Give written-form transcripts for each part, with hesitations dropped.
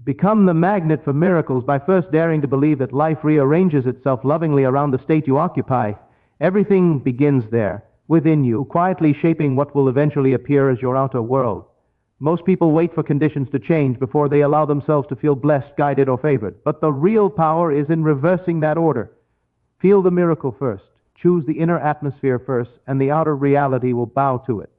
Become the magnet for miracles by first daring to believe that life rearranges itself lovingly around the state you occupy. Everything begins there, within you, quietly shaping what will eventually appear as your outer world. Most people wait for conditions to change before they allow themselves to feel blessed, guided, or favored. But the real power is in reversing that order. Feel the miracle first. Choose the inner atmosphere first, and the outer reality will bow to it.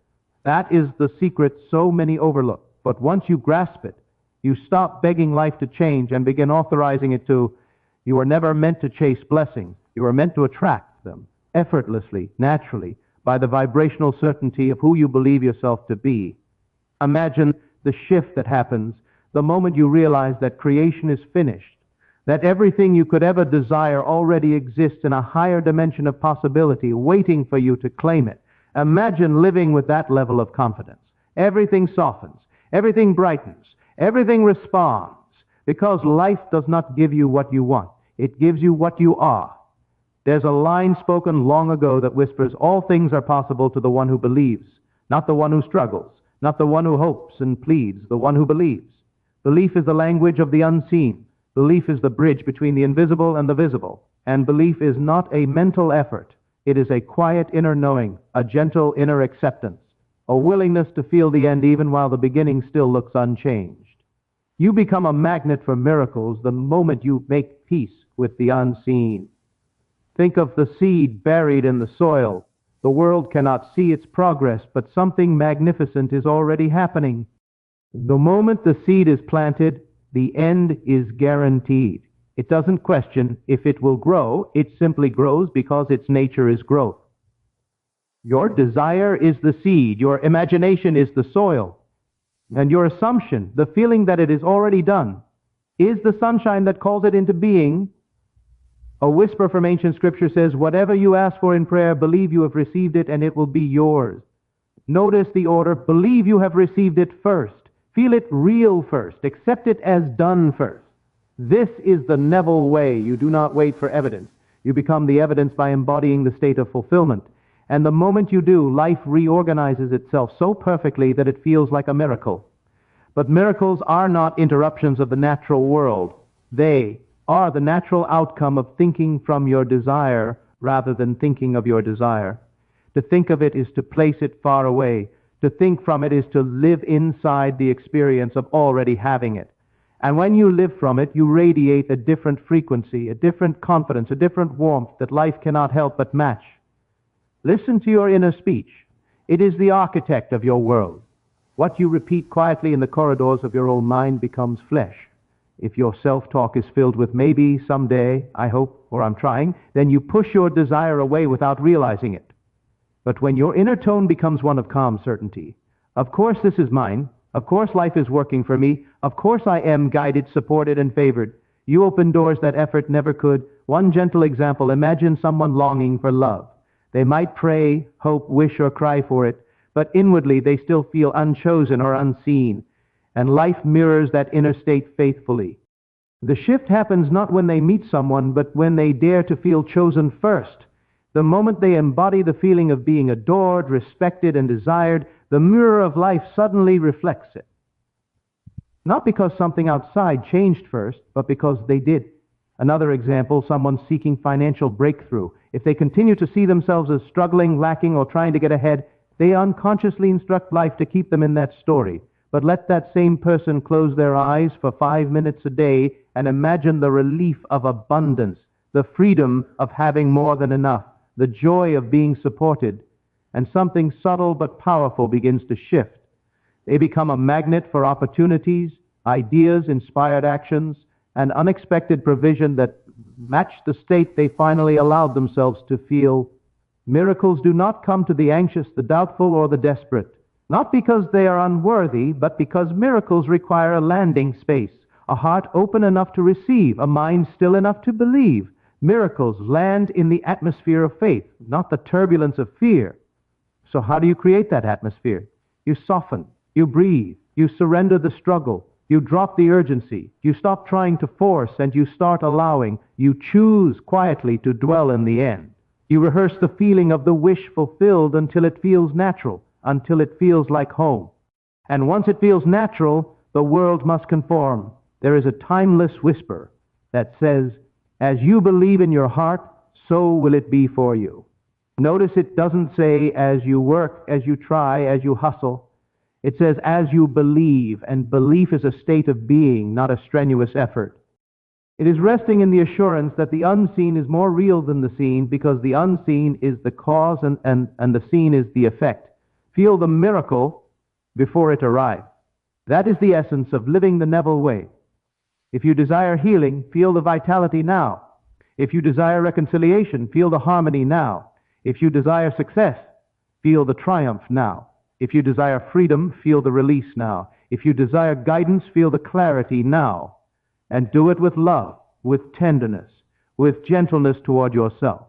That is the secret so many overlook. But once you grasp it, you stop begging life to change and begin authorizing it to. You are never meant to chase blessings. You are meant to attract them, effortlessly, naturally, by the vibrational certainty of who you believe yourself to be. Imagine the shift that happens the moment you realize that creation is finished, that everything you could ever desire already exists in a higher dimension of possibility, waiting for you to claim it. Imagine living with that level of confidence. Everything softens, everything brightens, everything responds, because life does not give you what you want. It gives you what you are. There's a line spoken long ago that whispers, all things are possible to the one who believes, not the one who struggles, not the one who hopes and pleads, the one who believes. Belief is the language of the unseen. Belief is the bridge between the invisible and the visible. And belief is not a mental effort. It is a quiet inner knowing, a gentle inner acceptance, a willingness to feel the end even while the beginning still looks unchanged. You become a magnet for miracles the moment you make peace with the unseen. Think of the seed buried in the soil. The world cannot see its progress, but something magnificent is already happening. The moment the seed is planted, the end is guaranteed. It doesn't question if it will grow. It simply grows because its nature is growth. Your desire is the seed. Your imagination is the soil. And your assumption, the feeling that it is already done, is the sunshine that calls it into being. A whisper from ancient scripture says, whatever you ask for in prayer, believe you have received it and it will be yours. Notice the order. Believe you have received it first. Feel it real first. Accept it as done first. This is the Neville way. You do not wait for evidence. You become the evidence by embodying the state of fulfillment. And the moment you do, life reorganizes itself so perfectly that it feels like a miracle. But miracles are not interruptions of the natural world. They are the natural outcome of thinking from your desire rather than thinking of your desire. To think of it is to place it far away. To think from it is to live inside the experience of already having it. And when you live from it, you radiate a different frequency, a different confidence, a different warmth that life cannot help but match. Listen to your inner speech. It is the architect of your world. What you repeat quietly in the corridors of your own mind becomes flesh. If your self-talk is filled with maybe, someday, I hope, or I'm trying, then you push your desire away without realizing it. But when your inner tone becomes one of calm certainty, of course this is mine, of course life is working for me, of course I am guided, supported, and favored, you open doors that effort never could. One gentle example, imagine someone longing for love. They might pray, hope, wish, or cry for it, but inwardly they still feel unchosen or unseen, and life mirrors that inner state faithfully. The shift happens not when they meet someone, but when they dare to feel chosen first. The moment they embody the feeling of being adored, respected, and desired, the mirror of life suddenly reflects it. Not because something outside changed first, but because they did. Another example, someone seeking financial breakthrough. If they continue to see themselves as struggling, lacking, or trying to get ahead, they unconsciously instruct life to keep them in that story. But let that same person close their eyes for 5 minutes a day and imagine the relief of abundance, the freedom of having more than enough, the joy of being supported, and something subtle but powerful begins to shift. They become a magnet for opportunities, ideas, inspired actions, and unexpected provision that match the state they finally allowed themselves to feel. Miracles do not come to the anxious, the doubtful, or the desperate. Not because they are unworthy, but because miracles require a landing space, a heart open enough to receive, a mind still enough to believe. Miracles land in the atmosphere of faith, not the turbulence of fear. So how do you create that atmosphere? You soften, you breathe, you surrender the struggle, you drop the urgency, you stop trying to force, and you start allowing. You choose quietly to dwell in the end. You rehearse the feeling of the wish fulfilled until it feels natural, until it feels like home. And once it feels natural, the world must conform. There is a timeless whisper that says, as you believe in your heart, so will it be for you. Notice it doesn't say as you work, as you try, as you hustle. It says as you believe, and belief is a state of being, not a strenuous effort. It is resting in the assurance that the unseen is more real than the seen, because the unseen is the cause and the seen is the effect. Feel the miracle before it arrives. That is the essence of living the Neville way. If you desire healing, feel the vitality now. If you desire reconciliation, feel the harmony now. If you desire success, feel the triumph now. If you desire freedom, feel the release now. If you desire guidance, feel the clarity now. And do it with love, with tenderness, with gentleness toward yourself.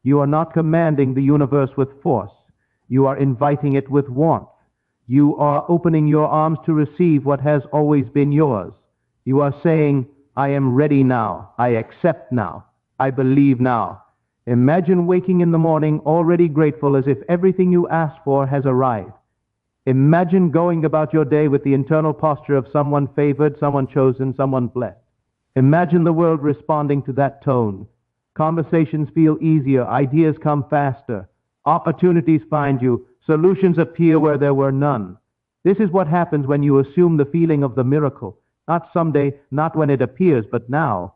You are not commanding the universe with force. You are inviting it with warmth. You are opening your arms to receive what has always been yours. You are saying, I am ready now. I accept now. I believe now. Imagine waking in the morning already grateful, as if everything you asked for has arrived. Imagine going about your day with the internal posture of someone favored, someone chosen, someone blessed. Imagine the world responding to that tone. Conversations feel easier, ideas come faster, opportunities find you, solutions appear where there were none. This is what happens when you assume the feeling of the miracle. Not someday, not when it appears, but now.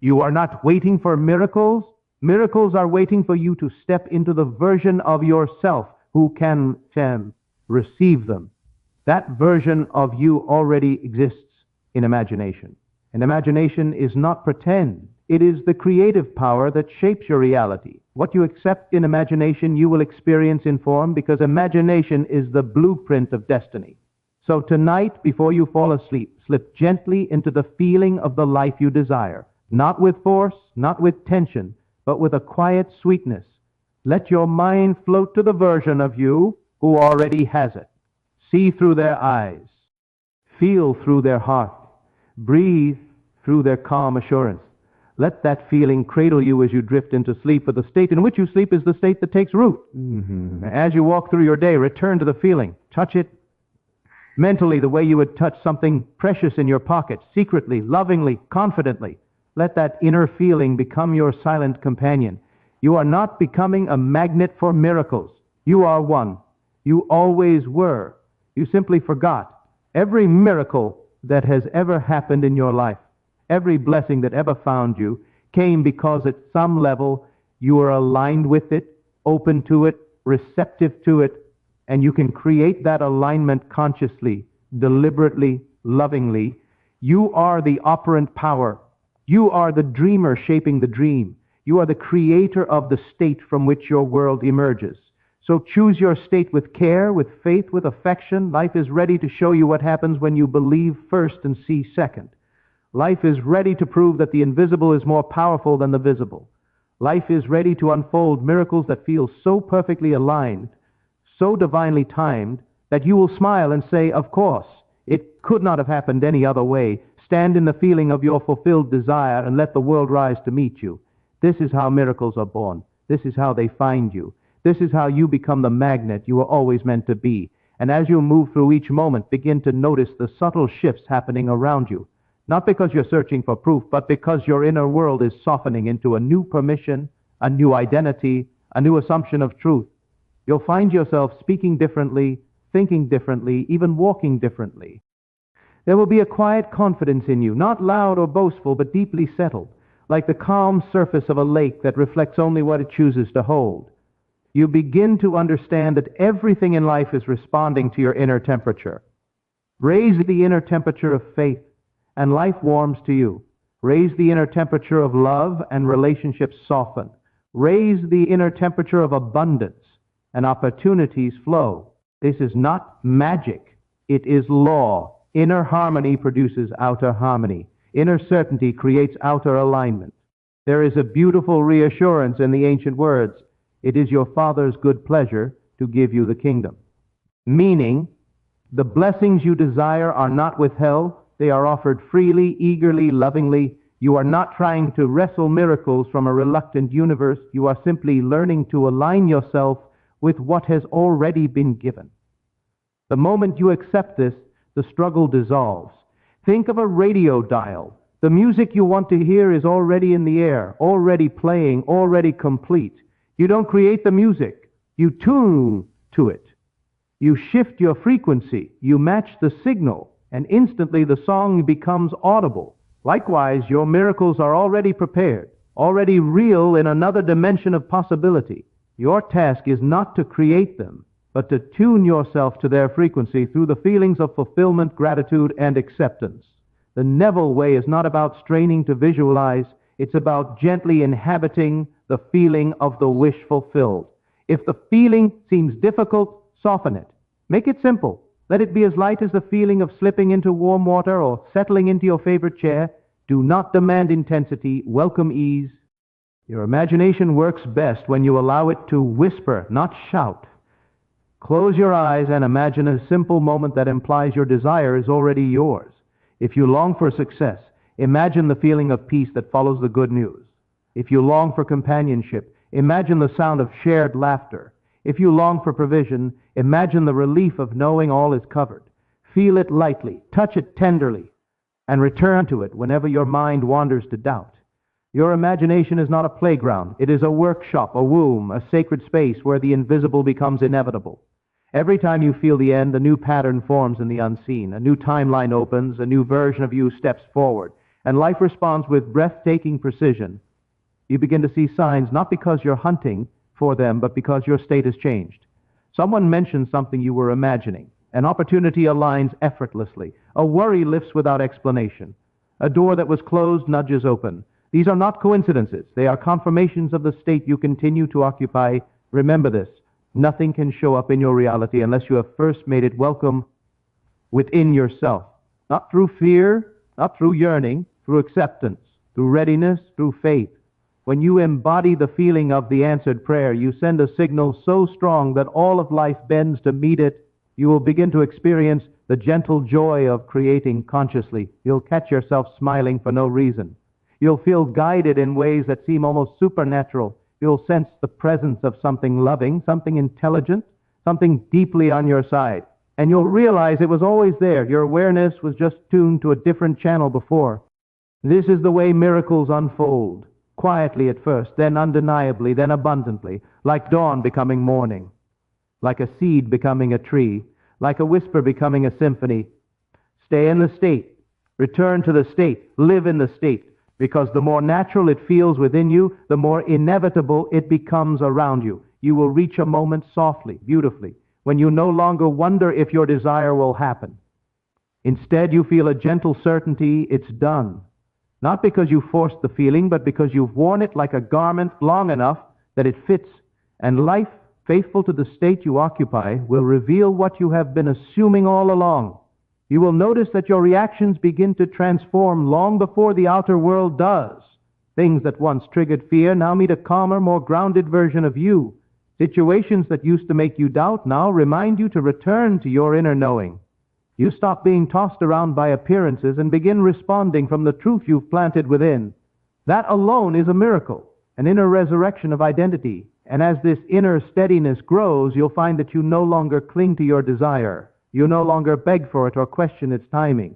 You are not waiting for miracles. Miracles are waiting for you to step into the version of yourself who can receive them. That version of you already exists in imagination. And imagination is not pretend. It is the creative power that shapes your reality. What you accept in imagination, you will experience in form, because imagination is the blueprint of destiny. So tonight, before you fall asleep, slip gently into the feeling of the life you desire. Not with force, not with tension, but with a quiet sweetness. Let your mind float to the version of you who already has it. See through their eyes. Feel through their heart. Breathe through their calm assurance. Let that feeling cradle you as you drift into sleep, for the state in which you sleep is the state that takes root. As you walk through your day, return to the feeling. Touch it mentally the way you would touch something precious in your pocket, secretly, lovingly, confidently. Let that inner feeling become your silent companion. You are not becoming a magnet for miracles. You are one. You always were. You simply forgot. Every miracle that has ever happened in your life, every blessing that ever found you, came because at some level you are aligned with it, open to it, receptive to it, and you can create that alignment consciously, deliberately, lovingly. You are the operant power. You are the dreamer shaping the dream. You are the creator of the state from which your world emerges. So choose your state with care, with faith, with affection. Life is ready to show you what happens when you believe first and see second. Life is ready to prove that the invisible is more powerful than the visible. Life is ready to unfold miracles that feel so perfectly aligned, so divinely timed, that you will smile and say, of course, it could not have happened any other way. Stand in the feeling of your fulfilled desire and let the world rise to meet you. This is how miracles are born. This is how they find you. This is how you become the magnet you were always meant to be. And as you move through each moment, begin to notice the subtle shifts happening around you. Not because you're searching for proof, but because your inner world is softening into a new permission, a new identity, a new assumption of truth. You'll find yourself speaking differently, thinking differently, even walking differently. There will be a quiet confidence in you, not loud or boastful, but deeply settled, like the calm surface of a lake that reflects only what it chooses to hold. You begin to understand that everything in life is responding to your inner temperature. Raise the inner temperature of faith, and life warms to you. Raise the inner temperature of love, and relationships soften. Raise the inner temperature of abundance, and opportunities flow. This is not magic. It is law. Inner harmony produces outer harmony. Inner certainty creates outer alignment. There is a beautiful reassurance in the ancient words, "It is your Father's good pleasure to give you the kingdom." Meaning, the blessings you desire are not withheld. They are offered freely, eagerly, lovingly. You are not trying to wrestle miracles from a reluctant universe. You are simply learning to align yourself with what has already been given. The moment you accept this, the struggle dissolves. Think of a radio dial. The music you want to hear is already in the air, already playing, already complete. You don't create the music. You tune to it. You shift your frequency. You match the signal, and instantly the song becomes audible. Likewise, your miracles are already prepared, already real in another dimension of possibility. Your task is not to create them, but to tune yourself to their frequency through the feelings of fulfillment, gratitude, and acceptance. The Neville way is not about straining to visualize, it's about gently inhabiting the feeling of the wish fulfilled. If the feeling seems difficult, soften it. Make it simple. Let it be as light as the feeling of slipping into warm water or settling into your favorite chair. Do not demand intensity, welcome ease. Your imagination works best when you allow it to whisper, not shout. Close your eyes and imagine a simple moment that implies your desire is already yours. If you long for success, imagine the feeling of peace that follows the good news. If you long for companionship, imagine the sound of shared laughter. If you long for provision, imagine the relief of knowing all is covered. Feel it lightly, touch it tenderly, and return to it whenever your mind wanders to doubt. Your imagination is not a playground. It is a workshop, a womb, a sacred space where the invisible becomes inevitable. Every time you feel the end, a new pattern forms in the unseen. A new timeline opens, a new version of you steps forward, and life responds with breathtaking precision. You begin to see signs not because you're hunting for them, but because your state has changed. Someone mentions something you were imagining. An opportunity aligns effortlessly. A worry lifts without explanation. A door that was closed nudges open. These are not coincidences. They are confirmations of the state you continue to occupy. Remember this. Nothing can show up in your reality unless you have first made it welcome within yourself. Not through fear, not through yearning, through acceptance, through readiness, through faith. When you embody the feeling of the answered prayer, you send a signal so strong that all of life bends to meet it. You will begin to experience the gentle joy of creating consciously. You'll catch yourself smiling for no reason. You'll feel guided in ways that seem almost supernatural. You'll sense the presence of something loving, something intelligent, something deeply on your side. And you'll realize it was always there. Your awareness was just tuned to a different channel before. This is the way miracles unfold. Quietly at first, then undeniably, then abundantly, like dawn becoming morning, like a seed becoming a tree, like a whisper becoming a symphony. Stay in the state. Return to the state. Live in the state. Because the more natural it feels within you, the more inevitable it becomes around you. You will reach a moment softly, beautifully, when you no longer wonder if your desire will happen. Instead, you feel a gentle certainty it's done. Not because you forced the feeling, but because you've worn it like a garment long enough that it fits, and life, faithful to the state you occupy, will reveal what you have been assuming all along. You will notice that your reactions begin to transform long before the outer world does. Things that once triggered fear now meet a calmer, more grounded version of you. Situations that used to make you doubt now remind you to return to your inner knowing. You stop being tossed around by appearances and begin responding from the truth you've planted within. That alone is a miracle, an inner resurrection of identity. And as this inner steadiness grows, you'll find that you no longer cling to your desire. You no longer beg for it or question its timing.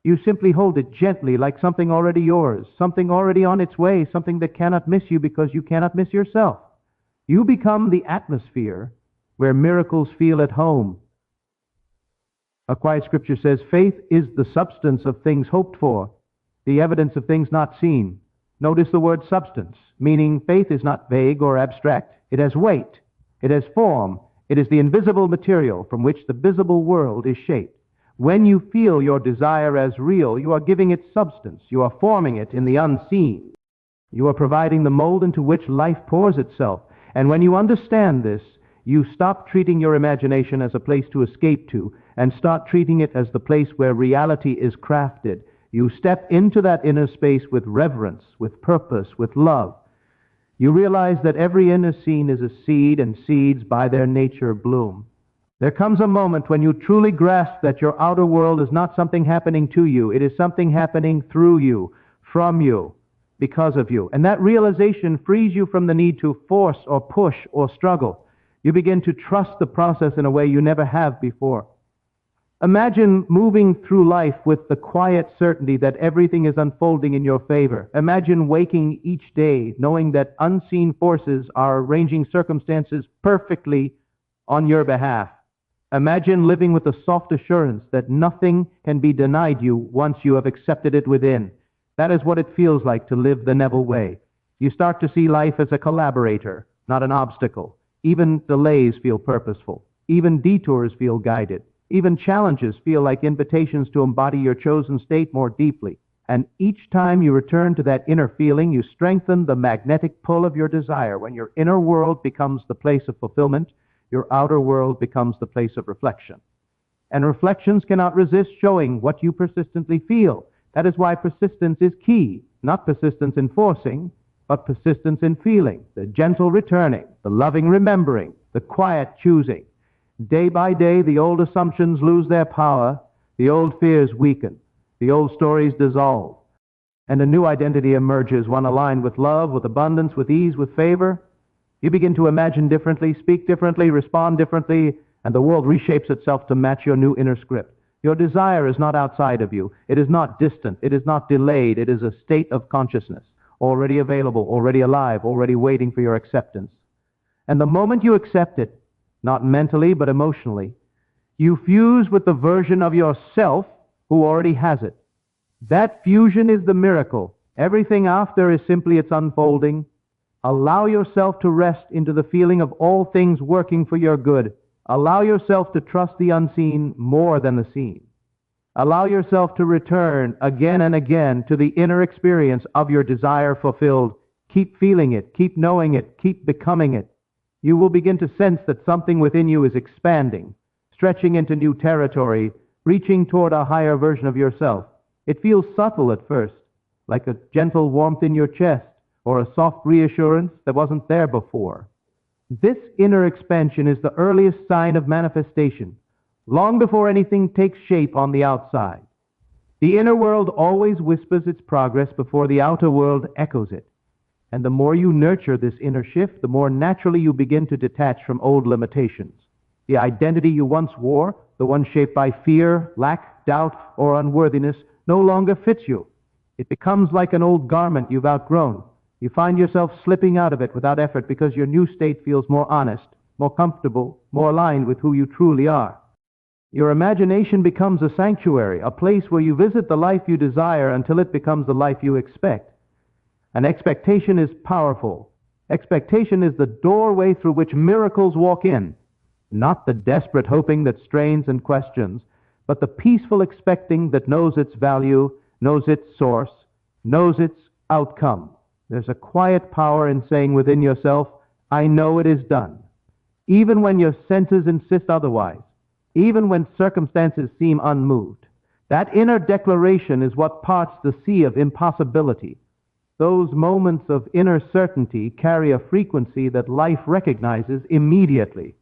You simply hold it gently like something already yours, something already on its way, something that cannot miss you because you cannot miss yourself. You become the atmosphere where miracles feel at home. A quiet scripture says, faith is the substance of things hoped for, the evidence of things not seen. Notice the word substance, meaning faith is not vague or abstract. It has weight. It has form. It is the invisible material from which the visible world is shaped. When you feel your desire as real, you are giving it substance. You are forming it in the unseen. You are providing the mold into which life pours itself. And when you understand this, you stop treating your imagination as a place to escape to and start treating it as the place where reality is crafted. You step into that inner space with reverence, with purpose, with love. You realize that every inner scene is a seed, and seeds by their nature bloom. There comes a moment when you truly grasp that your outer world is not something happening to you. It is something happening through you, from you, because of you. And that realization frees you from the need to force or push or struggle. You begin to trust the process in a way you never have before. Imagine moving through life with the quiet certainty that everything is unfolding in your favor. Imagine waking each day knowing that unseen forces are arranging circumstances perfectly on your behalf. Imagine living with the soft assurance that nothing can be denied you once you have accepted it within. That is what it feels like to live the Neville way. You start to see life as a collaborator, not an obstacle. Even delays feel purposeful. Even detours feel guided. Even challenges feel like invitations to embody your chosen state more deeply. And each time you return to that inner feeling, you strengthen the magnetic pull of your desire. When your inner world becomes the place of fulfillment, your outer world becomes the place of reflection. And reflections cannot resist showing what you persistently feel. That is why persistence is key, not persistence in forcing, but persistence in feeling, the gentle returning, the loving remembering, the quiet choosing. Day by day, the old assumptions lose their power, the old fears weaken, the old stories dissolve, and a new identity emerges, one aligned with love, with abundance, with ease, with favor. You begin to imagine differently, speak differently, respond differently, and the world reshapes itself to match your new inner script. Your desire is not outside of you. It is not distant. It is not delayed. It is a state of consciousness, already available, already alive, already waiting for your acceptance. And the moment you accept it, not mentally but emotionally, you fuse with the version of yourself who already has it. That fusion is the miracle. Everything after is simply its unfolding. Allow yourself to rest into the feeling of all things working for your good. Allow yourself to trust the unseen more than the seen. Allow yourself to return again and again to the inner experience of your desire fulfilled. Keep feeling it, keep knowing it, keep becoming it. You will begin to sense that something within you is expanding, stretching into new territory, reaching toward a higher version of yourself. It feels subtle at first, like a gentle warmth in your chest or a soft reassurance that wasn't there before. This inner expansion is the earliest sign of manifestation, long before anything takes shape on the outside. The inner world always whispers its progress before the outer world echoes it. And the more you nurture this inner shift, the more naturally you begin to detach from old limitations. The identity you once wore, the one shaped by fear, lack, doubt, or unworthiness, no longer fits you. It becomes like an old garment you've outgrown. You find yourself slipping out of it without effort because your new state feels more honest, more comfortable, more aligned with who you truly are. Your imagination becomes a sanctuary, a place where you visit the life you desire until it becomes the life you expect. And expectation is powerful. Expectation is the doorway through which miracles walk in, not the desperate hoping that strains and questions, but the peaceful expecting that knows its value, knows its source, knows its outcome. There's a quiet power in saying within yourself, I know it is done. Even when your senses insist otherwise, even when circumstances seem unmoved. That inner declaration is what parts the sea of impossibility. Those moments of inner certainty carry a frequency that life recognizes immediately.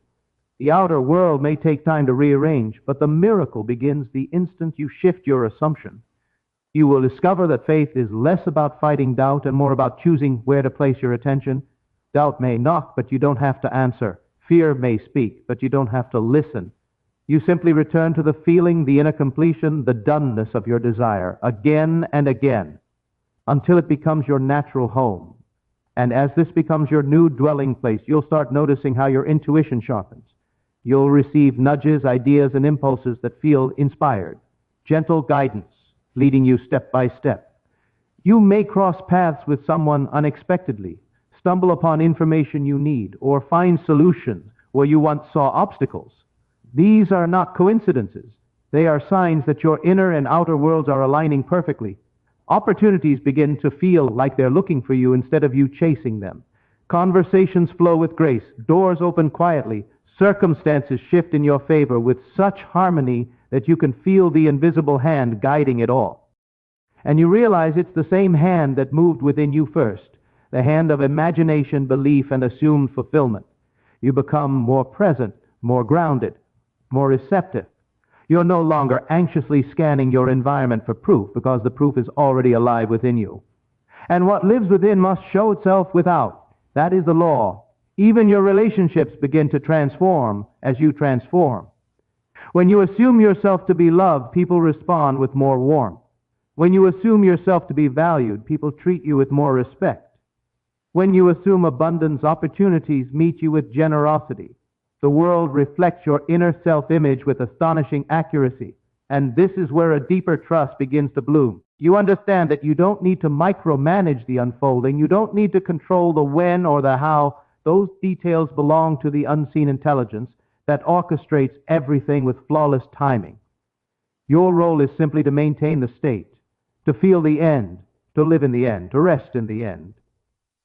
The outer world may take time to rearrange, but the miracle begins the instant you shift your assumption. You will discover that faith is less about fighting doubt and more about choosing where to place your attention. Doubt may knock, but you don't have to answer. Fear may speak, but you don't have to listen. You simply return to the feeling, the inner completion, the doneness of your desire, again and again, until it becomes your natural home. And as this becomes your new dwelling place, you'll start noticing how your intuition sharpens. You'll receive nudges, ideas, and impulses that feel inspired, gentle guidance, leading you step by step. You may cross paths with someone unexpectedly, stumble upon information you need, or find solutions where you once saw obstacles. These are not coincidences. They are signs that your inner and outer worlds are aligning perfectly. Opportunities begin to feel like they're looking for you instead of you chasing them. Conversations flow with grace. Doors open quietly. Circumstances shift in your favor with such harmony that you can feel the invisible hand guiding it all. And you realize it's the same hand that moved within you first, the hand of imagination, belief, and assumed fulfillment. You become more present, more grounded, more receptive. You're no longer anxiously scanning your environment for proof because the proof is already alive within you. And what lives within must show itself without. That is the law. Even your relationships begin to transform as you transform. When you assume yourself to be loved, people respond with more warmth. When you assume yourself to be valued, people treat you with more respect. When you assume abundance, opportunities meet you with generosity. The world reflects your inner self-image with astonishing accuracy, and this is where a deeper trust begins to bloom. You understand that you don't need to micromanage the unfolding. You don't need to control the when or the how. Those details belong to the unseen intelligence that orchestrates everything with flawless timing. Your role is simply to maintain the state, to feel the end, to live in the end, to rest in the end.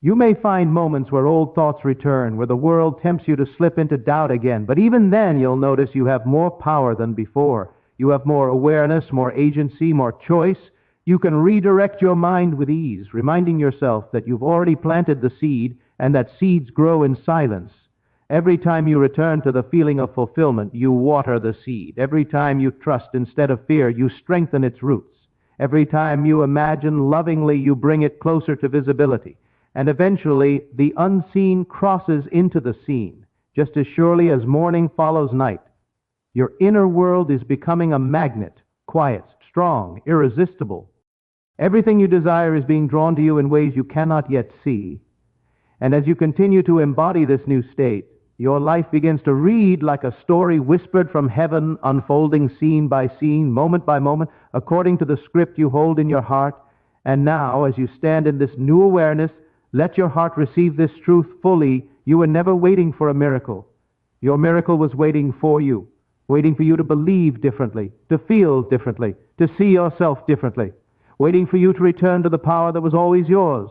You may find moments where old thoughts return, where the world tempts you to slip into doubt again, but even then you'll notice you have more power than before. You have more awareness, more agency, more choice. You can redirect your mind with ease, reminding yourself that you've already planted the seed and that seeds grow in silence. Every time you return to the feeling of fulfillment, you water the seed. Every time you trust instead of fear, you strengthen its roots. Every time you imagine lovingly, you bring it closer to visibility. And eventually, the unseen crosses into the seen, just as surely as morning follows night. Your inner world is becoming a magnet, quiet, strong, irresistible. Everything you desire is being drawn to you in ways you cannot yet see. And as you continue to embody this new state, your life begins to read like a story whispered from heaven, unfolding scene by scene, moment by moment, according to the script you hold in your heart. And now, as you stand in this new awareness, let your heart receive this truth fully. You were never waiting for a miracle. Your miracle was waiting for you to believe differently, to feel differently, to see yourself differently, waiting for you to return to the power that was always yours.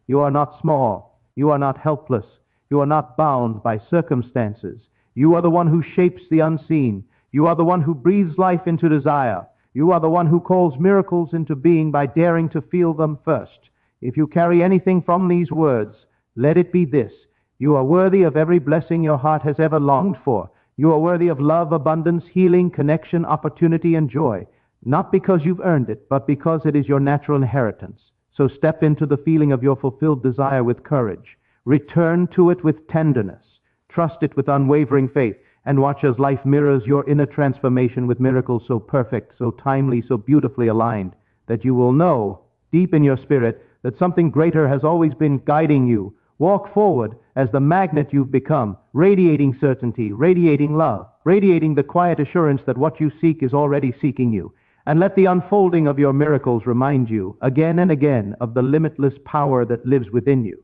You are not small. You are not helpless. You are not bound by circumstances. You are the one who shapes the unseen. You are the one who breathes life into desire. You are the one who calls miracles into being by daring to feel them first. If you carry anything from these words, let it be this: you are worthy of every blessing your heart has ever longed for. You are worthy of love, abundance, healing, connection, opportunity, and joy, not because you've earned it, but because it is your natural inheritance. So step into the feeling of your fulfilled desire with courage. Return to it with tenderness. Trust it with unwavering faith, and watch as life mirrors your inner transformation with miracles so perfect, so timely, so beautifully aligned, that you will know, deep in your spirit, that something greater has always been guiding you. Walk forward as the magnet you've become, radiating certainty, radiating love, radiating the quiet assurance that what you seek is already seeking you. And let the unfolding of your miracles remind you, again and again, of the limitless power that lives within you.